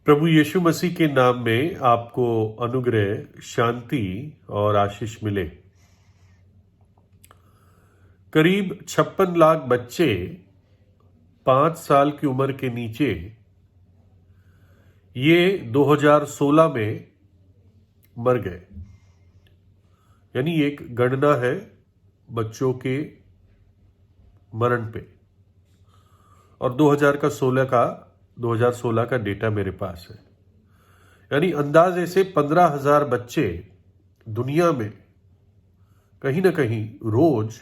प्रभु यीशु मसीह के नाम में आपको अनुग्रह, शांति और आशीष मिले। करीब 56 लाख बच्चे 5 साल की उम्र के नीचे ये 2016 में मर गए। यानी एक गणना है बच्चों के मरण पे, और 2016 का डेटा मेरे पास है। यानी अंदाजे से 15,000 बच्चे दुनिया में कहीं ना कहीं रोज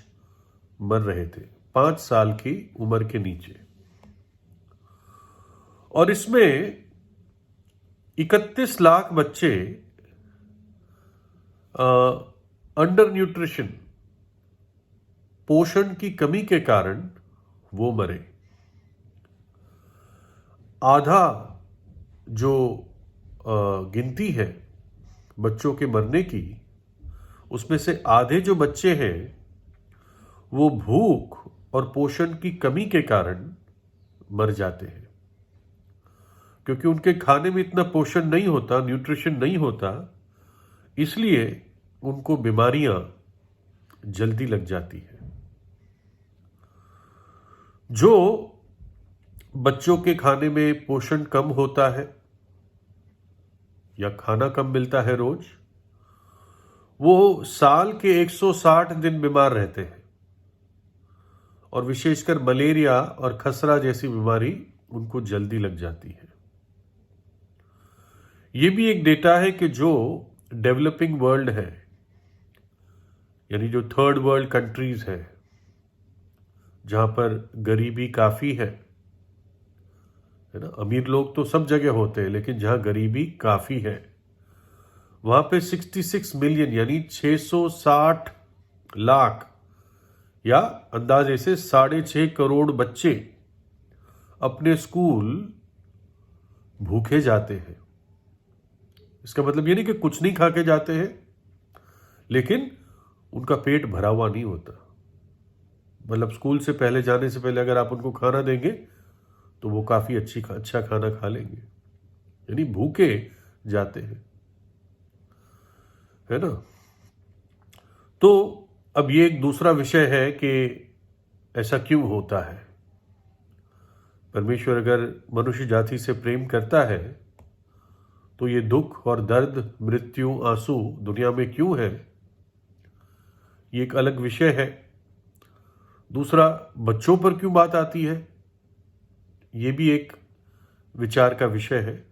मर रहे थे 5 साल की उम्र के नीचे। और इसमें 31 लाख बच्चे अंडर न्यूट्रिशन, पोषण की कमी के कारण वो मरे। आधा जो गिनती है बच्चों के मरने की, उसमें से आधे जो बच्चे हैं वो भूख और पोषण की कमी के कारण मर जाते हैं, क्योंकि उनके खाने में इतना पोषण नहीं होता, न्यूट्रिशन नहीं होता, इसलिए उनको बीमारियां जल्दी लग जाती हैं। जो बच्चों के खाने में पोषण कम होता है या खाना कम मिलता है रोज, वो साल के 160 दिन बीमार रहते हैं, और विशेषकर मलेरिया और खसरा जैसी बीमारी उनको जल्दी लग जाती है। ये भी एक डेटा है कि जो डेवलपिंग वर्ल्ड है, यानी जो थर्ड वर्ल्ड कंट्रीज है, जहां पर गरीबी काफी है ना, अमीर लोग तो सब जगह होते हैं, लेकिन जहां गरीबी काफी है वहां पे 66 मिलियन यानी 660 लाख या अंदाजे से 6.5 करोड़ बच्चे अपने स्कूल भूखे जाते हैं। इसका मतलब ये नहीं कि कुछ नहीं खा के जाते हैं, लेकिन उनका पेट भरा हुआ नहीं होता। मतलब स्कूल से पहले जाने से पहले अगर आप उनको खाना देंगे तो वो काफी अच्छा खाना खा लेंगे, यानी भूखे जाते हैं, है ना। तो अब ये एक दूसरा विषय है कि ऐसा क्यों होता है। परमेश्वर अगर मनुष्य जाति से प्रेम करता है तो ये दुख और दर्द, मृत्यु, आंसू दुनिया में क्यों है, ये एक अलग विषय है। दूसरा, बच्चों पर क्यों बात आती है, ये भी एक विचार का विषय है।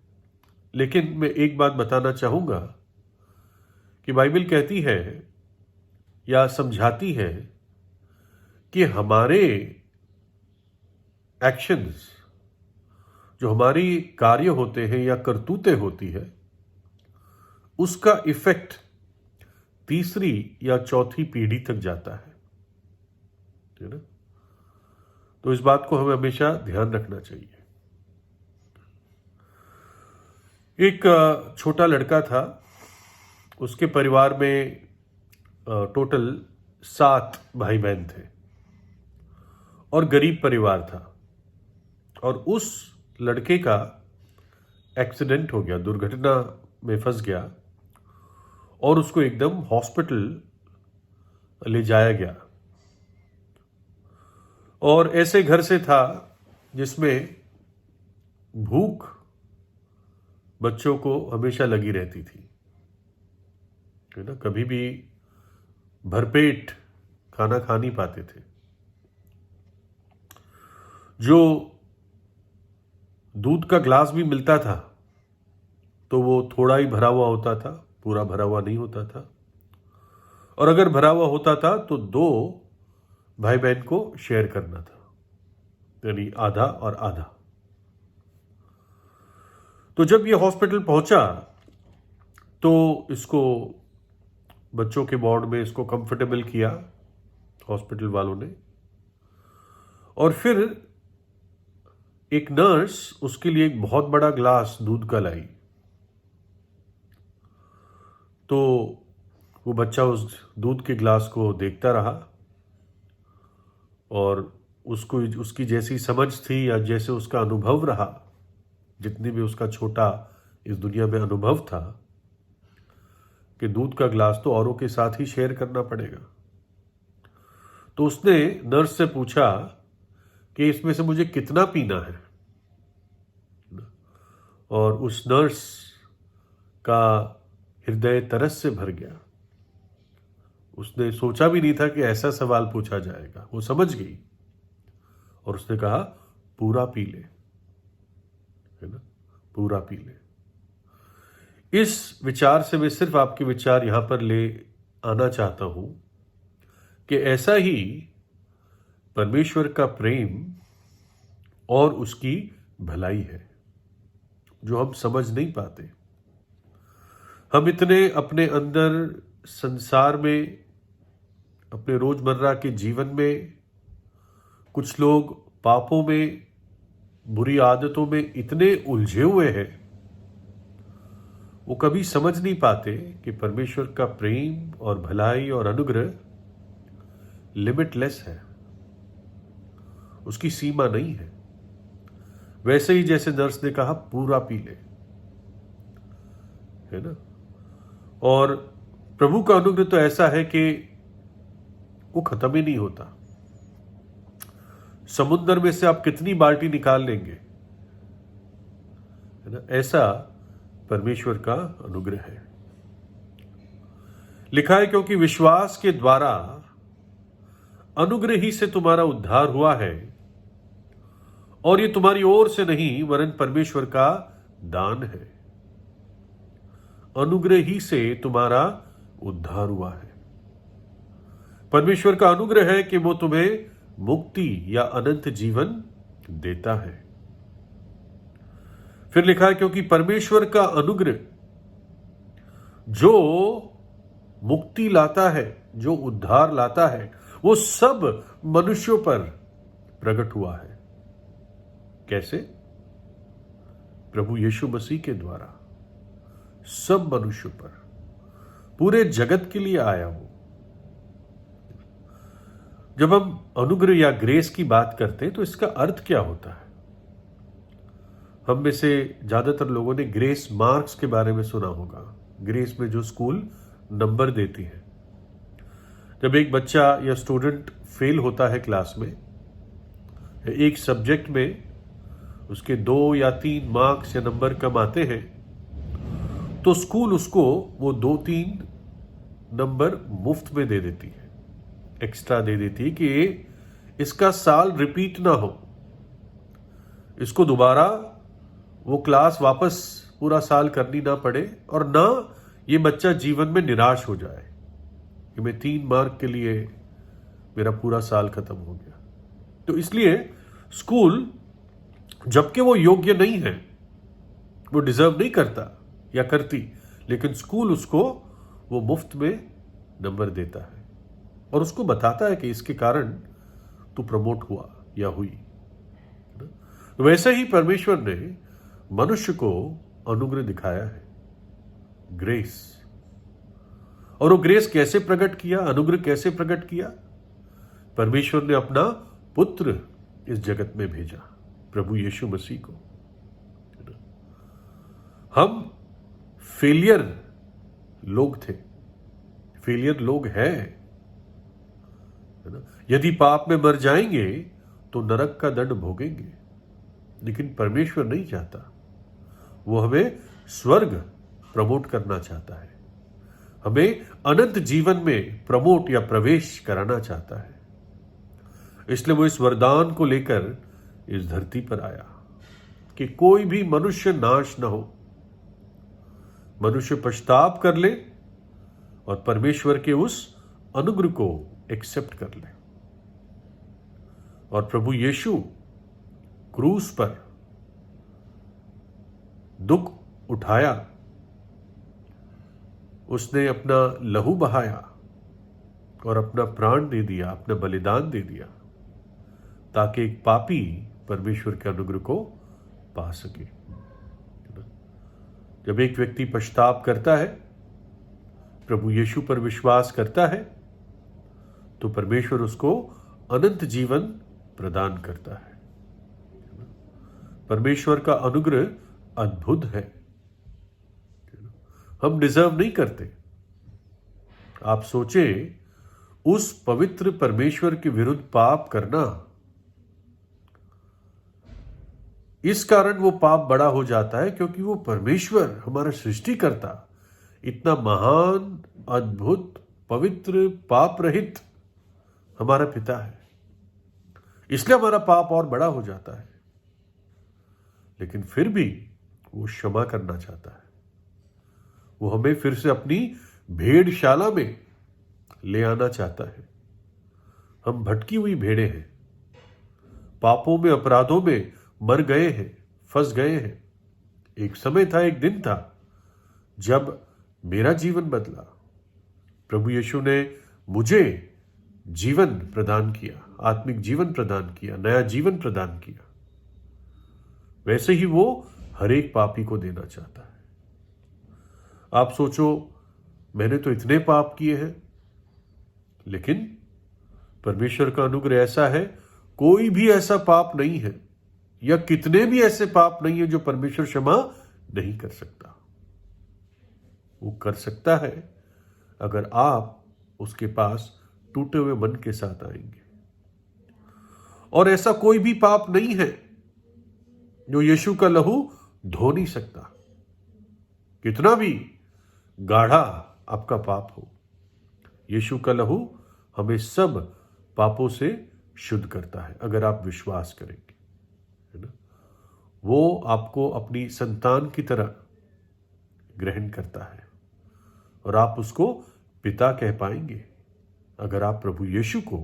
लेकिन मैं एक बात बताना चाहूंगा कि बाइबल कहती है या समझाती है कि हमारे एक्शंस, जो हमारी कार्य होते हैं या करतूतें होती है, उसका इफेक्ट तीसरी या चौथी पीढ़ी तक जाता है ना। तो इस बात को हमें हमेशा ध्यान रखना चाहिए। एक छोटा लड़का था, उसके परिवार में टोटल 7 भाई बहन थे और गरीब परिवार था। और उस लड़के का एक्सीडेंट हो गया, दुर्घटना में फंस गया, और उसको एकदम हॉस्पिटल ले जाया गया। और ऐसे घर से था जिसमें भूख बच्चों को हमेशा लगी रहती थी, है ना। कभी भी भरपेट खाना खा नहीं पाते थे। जो दूध का ग्लास भी मिलता था तो वो थोड़ा ही भरा हुआ होता था, पूरा भरा हुआ नहीं होता था। और अगर भरा हुआ होता था तो 2 भाई बहन को शेयर करना था, यानी आधा और आधा। तो जब ये हॉस्पिटल पहुंचा तो इसको बच्चों के वार्ड में इसको कंफर्टेबल किया हॉस्पिटल वालों ने, और फिर एक नर्स उसके लिए एक बहुत बड़ा ग्लास दूध का लाई। तो वो बच्चा उस दूध के ग्लास को देखता रहा, और उसको उसकी जैसी समझ थी या जैसे उसका अनुभव रहा, जितनी भी उसका छोटा इस दुनिया में अनुभव था, कि दूध का ग्लास तो औरों के साथ ही शेयर करना पड़ेगा। तो उसने नर्स से पूछा कि इसमें से मुझे कितना पीना है, और उस नर्स का हृदय तरस से भर गया। उसने सोचा भी नहीं था कि ऐसा सवाल पूछा जाएगा। वो समझ गई और उसने कहा, पूरा पी ले, है ना, पूरा पी ले। इस विचार से मैं सिर्फ आपके विचार यहां पर ले आना चाहता हूं कि ऐसा ही परमेश्वर का प्रेम और उसकी भलाई है जो हम समझ नहीं पाते। हम इतने अपने अंदर संसार में, अपने रोजमर्रा के जीवन में, कुछ लोग पापों में, बुरी आदतों में इतने उलझे हुए हैं, वो कभी समझ नहीं पाते कि परमेश्वर का प्रेम और भलाई और अनुग्रह लिमिटलेस है, उसकी सीमा नहीं है। वैसे ही जैसे नर्स ने कहा, पूरा पी ले, है ना। और प्रभु का अनुग्रह तो ऐसा है कि वो खत्म ही नहीं होता। समुद्र में से आप कितनी बाल्टी निकाल लेंगे, है ना, ऐसा परमेश्वर का अनुग्रह है। लिखा है, क्योंकि विश्वास के द्वारा अनुग्रह ही से तुम्हारा उद्धार हुआ है, और ये तुम्हारी ओर से नहीं वरन परमेश्वर का दान है। अनुग्रह ही से तुम्हारा उद्धार हुआ है। परमेश्वर का अनुग्रह है कि वो तुम्हें मुक्ति या अनंत जीवन देता है। फिर लिखा है, क्योंकि परमेश्वर का अनुग्रह जो मुक्ति लाता है, जो उद्धार लाता है, वो सब मनुष्यों पर प्रकट हुआ है। कैसे? प्रभु यीशु मसीह के द्वारा सब मनुष्यों पर, पूरे जगत के लिए आया वो। जब हम अनुग्रह या ग्रेस की बात करते हैं तो इसका अर्थ क्या होता है? हम में से ज्यादातर लोगों ने ग्रेस मार्क्स के बारे में सुना होगा। ग्रेस में जो स्कूल नंबर देती है। जब एक बच्चा या स्टूडेंट फेल होता है क्लास में, एक सब्जेक्ट में उसके 2 या 3 मार्क्स या नंबर कम आते हैं, तो स्कूल उसको वो 2-3 नंबर मुफ्त में दे देती है, एक्स्ट्रा दे देती है कि इसका साल रिपीट ना हो, इसको दोबारा वो क्लास वापस पूरा साल करनी ना पड़े, और ना ये बच्चा जीवन में निराश हो जाए कि मैं 3 मार्क के लिए मेरा पूरा साल खत्म हो गया। तो इसलिए स्कूल, जबकि वो योग्य नहीं है, वो डिजर्व नहीं करता या करती, लेकिन स्कूल उसको वो मुफ्त में नंबर देता है और उसको बताता है कि इसके कारण तू प्रमोट हुआ या हुई। वैसे ही परमेश्वर ने मनुष्य को अनुग्रह दिखाया है, ग्रेस। और वो ग्रेस कैसे प्रकट किया, अनुग्रह कैसे प्रकट किया? परमेश्वर ने अपना पुत्र इस जगत में भेजा, प्रभु यीशु मसीह को। हम फेलियर लोग थे, फेलियर लोग हैं, है ना। यदि पाप में मर जाएंगे तो नरक का दंड भोगेंगे, लेकिन परमेश्वर नहीं चाहता। वो हमें स्वर्ग प्रमोट करना चाहता है, हमें अनंत जीवन में प्रमोट या प्रवेश कराना चाहता है। इसलिए वो इस वरदान को लेकर इस धरती पर आया कि कोई भी मनुष्य नाश न हो, मनुष्य पश्चाताप कर ले और परमेश्वर के उस अनुग्रह को एक्सेप्ट कर ले। और प्रभु यीशु क्रूस पर दुख उठाया, उसने अपना लहू बहाया और अपना प्राण दे दिया, अपना बलिदान दे दिया, ताकि एक पापी परमेश्वर के अनुग्रह को पा सके। जब एक व्यक्ति पश्चाताप करता है, प्रभु यीशु पर विश्वास करता है, तो परमेश्वर उसको अनंत जीवन प्रदान करता है। परमेश्वर का अनुग्रह अद्भुत है। हम डिजर्व नहीं करते। आप सोचे, उस पवित्र परमेश्वर के विरुद्ध पाप करना, इस कारण वो पाप बड़ा हो जाता है क्योंकि वो परमेश्वर, हमारा सृष्टिकर्ता, इतना महान, अद्भुत, पवित्र, पाप रहित हमारा पिता है, इसलिए हमारा पाप और बड़ा हो जाता है। लेकिन फिर भी वो क्षमा करना चाहता है। वो हमें फिर से अपनी भेड़शाला में ले आना चाहता है। हम भटकी हुई भेड़े हैं, पापों में, अपराधों में मर गए हैं, फंस गए हैं। एक समय था, एक दिन था जब मेरा जीवन बदला। प्रभु यीशु ने मुझे जीवन प्रदान किया, आत्मिक जीवन प्रदान किया, नया जीवन प्रदान किया। वैसे ही वो हर एक पापी को देना चाहता है। आप सोचो, मैंने तो इतने पाप किए हैं, लेकिन परमेश्वर का अनुग्रह ऐसा है, कोई भी ऐसा पाप नहीं है या कितने भी ऐसे पाप नहीं है जो परमेश्वर क्षमा नहीं कर सकता। वो कर सकता है अगर आप उसके पास टूटे हुए मन के साथ आएंगे। और ऐसा कोई भी पाप नहीं है जो यीशु का लहू धो नहीं सकता। कितना भी गाढ़ा आपका पाप हो, यीशु का लहू हमें सब पापों से शुद्ध करता है, अगर आप विश्वास करेंगे, है ना। वो आपको अपनी संतान की तरह ग्रहण करता है और आप उसको पिता कह पाएंगे अगर आप प्रभु यीशु को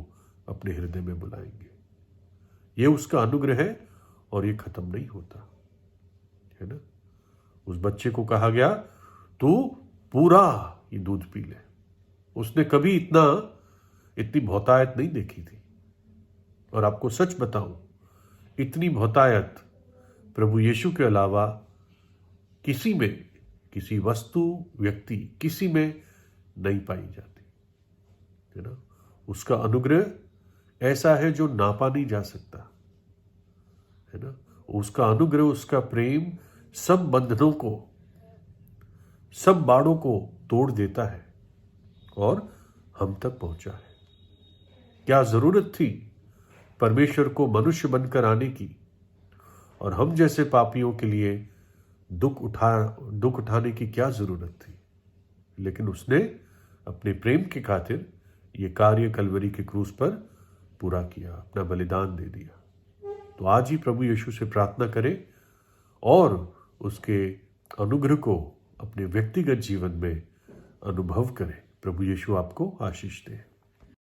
अपने हृदय में बुलाएंगे। ये उसका अनुग्रह है और ये खत्म नहीं होता, है ना। उस बच्चे को कहा गया, तू पूरा ये दूध पी ले। उसने कभी इतनी बहुतायत नहीं देखी थी। और आपको सच बताऊं, इतनी बहुतायत प्रभु यीशु के अलावा किसी में, किसी वस्तु, व्यक्ति, किसी में नहीं पाई जाती, है ना। उसका अनुग्रह ऐसा है जो नापा नहीं जा सकता, है ना। उसका अनुग्रह, उसका प्रेम सब बंधनों को, सब बाड़ों को तोड़ देता है और हम तक पहुंचा है। क्या जरूरत थी परमेश्वर को मनुष्य बनकर आने की और हम जैसे पापियों के लिए दुख उठाने की क्या जरूरत थी। लेकिन उसने अपने प्रेम की खातिर ये कार्य कलवरी के क्रूस पर पूरा किया, अपना बलिदान दे दिया। तो आज ही प्रभु यीशु से प्रार्थना करें और उसके अनुग्रह को अपने व्यक्तिगत जीवन में अनुभव करें। प्रभु यीशु आपको आशीष दे।